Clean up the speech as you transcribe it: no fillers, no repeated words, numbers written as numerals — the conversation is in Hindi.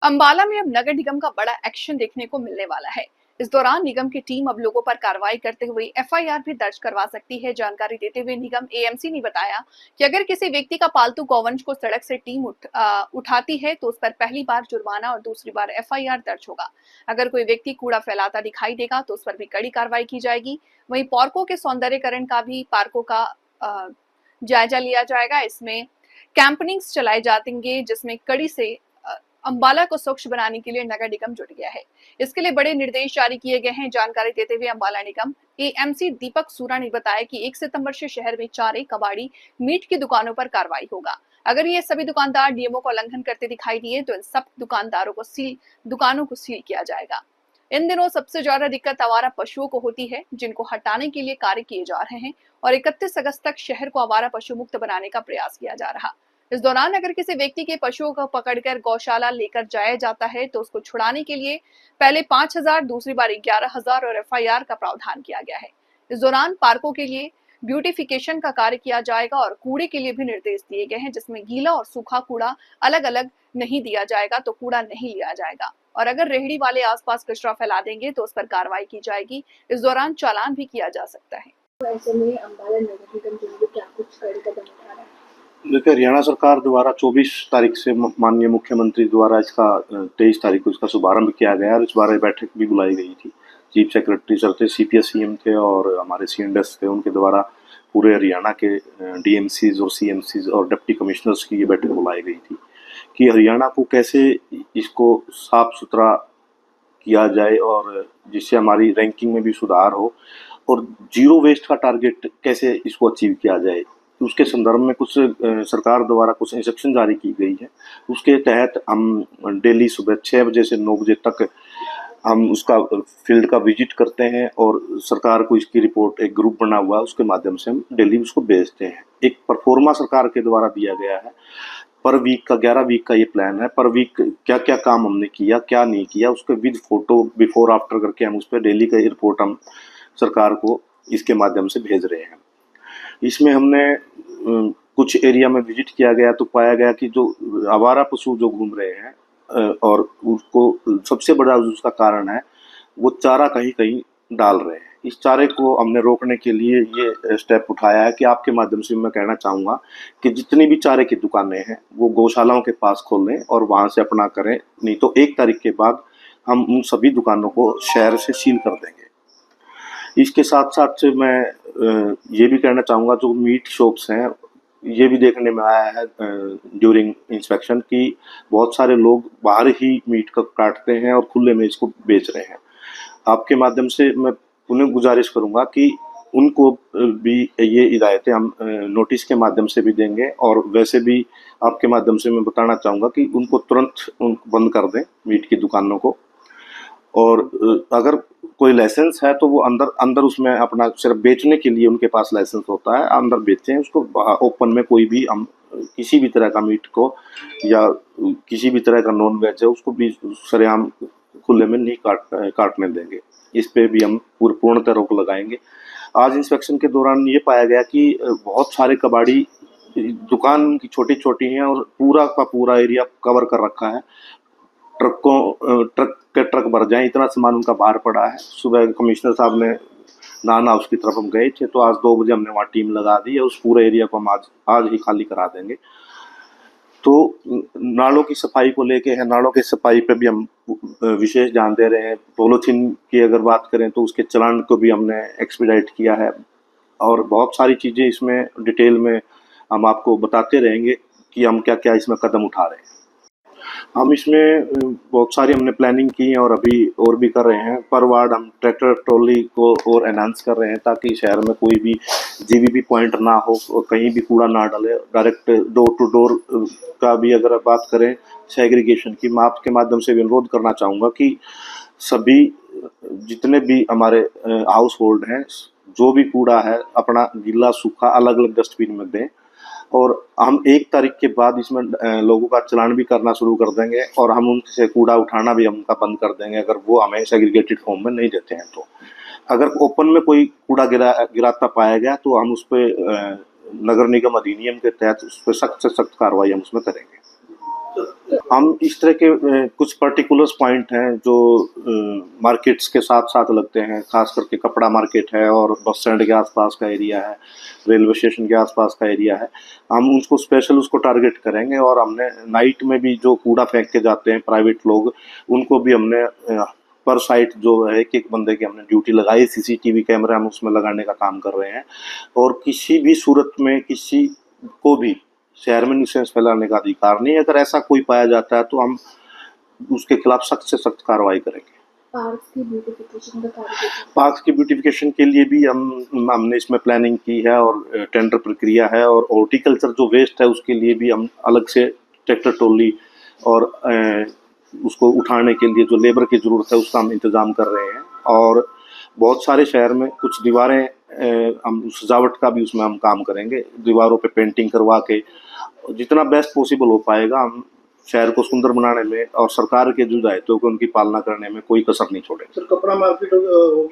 अंबाला में अब नगर निगम का बड़ा एक्शन देखने को मिलने वाला है। इस दौरान निगम की टीम अब लोगों पर कार्रवाई करते हुए एफआईआर भी दर्ज करवा सकती है। जानकारी देते हुए निगम एएमसी ने बताया कि अगर किसी व्यक्ति का पालतू गौवंश को सड़क से टीम उठाती है तो उस पर पहली बार जुर्माना और दूसरी बार एफआईआर दर्ज होगा। अगर कोई व्यक्ति कूड़ा फैलाता दिखाई देगा तो उस पर भी कड़ी कार्रवाई की जाएगी। वहीं पार्कों के सौंदर्यकरण का भी पार्कों का अ, जायजा लिया जाएगा। इसमें कैंपनिंग्स चलाए जाएंगे जिसमें कड़ी से अंबाला को स्वच्छ बनाने के लिए नगर निगम जुट गया है। इसके लिए बड़े निर्देश जारी किए गए हैं। जानकारी देते हुए अंबाला निगम एएमसी दीपक सूरा ने बताया कि 1 सितंबर से शहर में चारे, कबाड़ी, मीट की दुकानों पर कार्रवाई होगा। अगर ये सभी दुकानदार नियमों का उल्लंघन करते दिखाई दिए तो इन सब दुकानदारों को दुकानों को सील किया जाएगा। इन दिनों सबसे ज्यादा दिक्कत आवारा पशुओं को होती है, जिनको हटाने के लिए कार्य किए जा रहे हैं और 31 अगस्त तक शहर को आवारा पशु मुक्त बनाने का प्रयास किया जा रहा। इस दौरान अगर किसी व्यक्ति के पशुओं को पकड़कर गौशाला लेकर जाया जाता है तो उसको छुड़ाने के लिए पहले 5,000, दूसरी बार 11,000 और एफआईआर का प्रावधान किया गया है। इस दौरान पार्कों के लिए ब्यूटिफिकेशन का कार्य किया जाएगा और कूड़े के लिए भी निर्देश दिए गए हैं, जिसमें गीला और सूखा कूड़ा अलग अलग नहीं दिया जाएगा तो कूड़ा नहीं लिया जाएगा। और अगर रेहड़ी वाले आसपास कचरा फैला देंगे तो उस पर कार्रवाई की जाएगी। इस दौरान चालान भी किया जा सकता है। तो ऐसे में अंबाला नगर निगम के लिए क्या कुछ कड़ी कदम उठा रहा है? देखिए, हरियाणा सरकार द्वारा 24 तारीख से माननीय मुख्यमंत्री द्वारा इसका 23 तारीख को इसका शुभारंभ किया गया और इस बार बैठक भी बुलाई गई थी। चीफ सेक्रेटरी सर थे, सीपीएस सीएम थे और हमारे सीएनडीएस थे, उनके द्वारा पूरे हरियाणा के डीएमसीज और सीएमसीज और डिप्टी कमिश्नर्स की ये बैठक बुलाई गई थी कि हरियाणा को कैसे इसको साफ सुथरा किया जाए और जिससे हमारी रैंकिंग में भी सुधार हो और जीरो वेस्ट का टारगेट कैसे इसको अचीव किया जाए। उसके संदर्भ में कुछ सरकार द्वारा कुछ इंस्ट्रक्शन जारी की गई है। उसके तहत हम डेली सुबह 6 बजे से 9 बजे तक हम उसका फील्ड का विजिट करते हैं और सरकार को इसकी रिपोर्ट एक ग्रुप बना हुआ है, उसके माध्यम से हम डेली उसको भेजते हैं। एक परफॉर्मा सरकार के द्वारा दिया गया है। पर वीक का 11 वीक का ये प्लान है। पर वीक क्या क्या काम हमने किया, क्या नहीं किया, उसके विद फोटो बिफोर आफ्टर करके हम उस पर डेली का रिपोर्ट हम सरकार को इसके माध्यम से भेज रहे हैं। इसमें हमने कुछ एरिया में विजिट किया गया तो पाया गया कि जो आवारा पशु जो घूम रहे हैं और उसको सबसे बड़ा उसका कारण है वो चारा कहीं कहीं डाल रहे हैं। इस चारे को हमने रोकने के लिए ये स्टेप उठाया है कि आपके माध्यम से मैं कहना चाहूँगा कि जितनी भी चारे की दुकानें हैं वो गौशालाओं के पास खोलें और वहाँ से अपना करें, नहीं तो 1 तारीख के बाद हम उन सभी दुकानों को शहर से सील कर देंगे। इसके साथ साथ मैं ये भी कहना चाहूँगा जो मीट शॉप्स हैं, ये भी देखने में आया है ड्यूरिंग इंस्पेक्शन कि बहुत सारे लोग बाहर ही मीट को काटते हैं और खुले में इसको बेच रहे हैं। आपके माध्यम से मैं उन्हें गुजारिश करूँगा कि उनको भी ये हिदायतें हम नोटिस के माध्यम से भी देंगे और वैसे भी आपके माध्यम से मैं बताना चाहूँगा कि उनको तुरंत बंद कर दें मीट की दुकानों को। और अगर कोई लाइसेंस है तो वो अंदर अंदर उसमें अपना सिर्फ बेचने के लिए उनके पास लाइसेंस होता है, अंदर बेचें उसको। ओपन में कोई भी हम किसी भी तरह का मीट को या किसी भी तरह का नॉन वेज है उसको भी सरेआम खुले में नहीं काटने देंगे। इस पे भी हम पूर्णतः रोक लगाएंगे। आज इंस्पेक्शन के दौरान ये पाया गया कि बहुत सारे कबाड़ी दुकान की छोटी छोटी हैं और पूरा का पूरा एरिया कवर कर रखा है। ट्रक भर जाए इतना सामान उनका बाहर पड़ा है। सुबह कमिश्नर साहब ने नाना उसकी तरफ हम गए थे तो आज 2 बजे हमने वहाँ टीम लगा दी है। उस पूरे एरिया को हम आज ही खाली करा देंगे। तो नालों की सफाई को लेके है, नालों की सफाई पे भी हम विशेष ध्यान दे रहे हैं। पॉलीथीन की अगर बात करें तो उसके चलान को भी हमने एक्सपीडाइट किया है और बहुत सारी चीज़ें इसमें डिटेल में हम आपको बताते रहेंगे कि हम क्या क्या इसमें कदम उठा रहे हैं। हम इसमें बहुत सारी हमने प्लानिंग की है और अभी और भी कर रहे हैं। पर वार्ड हम ट्रैक्टर ट्रॉली को और एनहांस कर रहे हैं ताकि शहर में कोई भी जीवीबी पॉइंट ना हो और कहीं भी कूड़ा ना डाले। डायरेक्ट डोर टू डोर का भी अगर बात करें सेग्रीगेशन की, मैं आपके माध्यम से भी अनुरोध करना चाहूँगा कि सभी जितने भी हमारे हाउस होल्ड हैं जो भी कूड़ा है अपना गीला सूखा अलग अलग डस्टबिन में दें और हम 1 तारीख के बाद इसमें लोगों का चलान भी करना शुरू कर देंगे और हम उनसे कूड़ा उठाना भी हम उनका बंद कर देंगे अगर वो हमें सेग्रीगेटेड फॉर्म में नहीं देते हैं। तो अगर ओपन में कोई कूड़ा गिराता पाया गया तो हम उस पर नगर निगम अधिनियम के तहत उस पर सख्त से सख्त कार्रवाई हम उसमें करेंगे। हम इस तरह के कुछ पर्टिकुलर पॉइंट हैं जो मार्केट्स के साथ साथ लगते हैं, खास करके कपड़ा मार्केट है और बस स्टैंड के आसपास का एरिया है, रेलवे स्टेशन के आसपास का एरिया है। हम उसको स्पेशल उसको टारगेट करेंगे और हमने नाइट में भी जो कूड़ा फेंक के जाते हैं प्राइवेट लोग, उनको भी हमने पर साइट जो है कि एक बंदे की हमने ड्यूटी लगाई, सीसीटीवी कैमरा हम उसमें लगाने का काम कर रहे हैं। और किसी भी सूरत में किसी को भी शहर में न्यूसेंस फैलाने का अधिकार नहीं है। अगर ऐसा कोई पाया जाता है तो हम उसके खिलाफ सख्त से सख्त कार्रवाई करेंगे। पार्क्स की ब्यूटिफिकेशन का कार्य पार्क्स की ब्यूटिफिकेशन के लिए भी हमने इसमें प्लानिंग की है और टेंडर प्रक्रिया है, और हॉर्टिकल्चर जो वेस्ट है उसके लिए भी हम अलग से ट्रैक्टर ट्रॉली और उसको उठाने के लिए जो लेबर की ज़रूरत है उसका हम इंतज़ाम कर रहे हैं। और बहुत सारे शहर में कुछ दीवारें हम सजावट का भी उसमें हम काम करेंगे, दीवारों पे पेंटिंग करवा के जितना बेस्ट पॉसिबल हो पाएगा हम शहर को सुंदर बनाने में और सरकार के जो दायित्व को उनकी पालना करने में कोई कसर नहीं छोड़ेंगे। सर, कपड़ा मार्केट होगी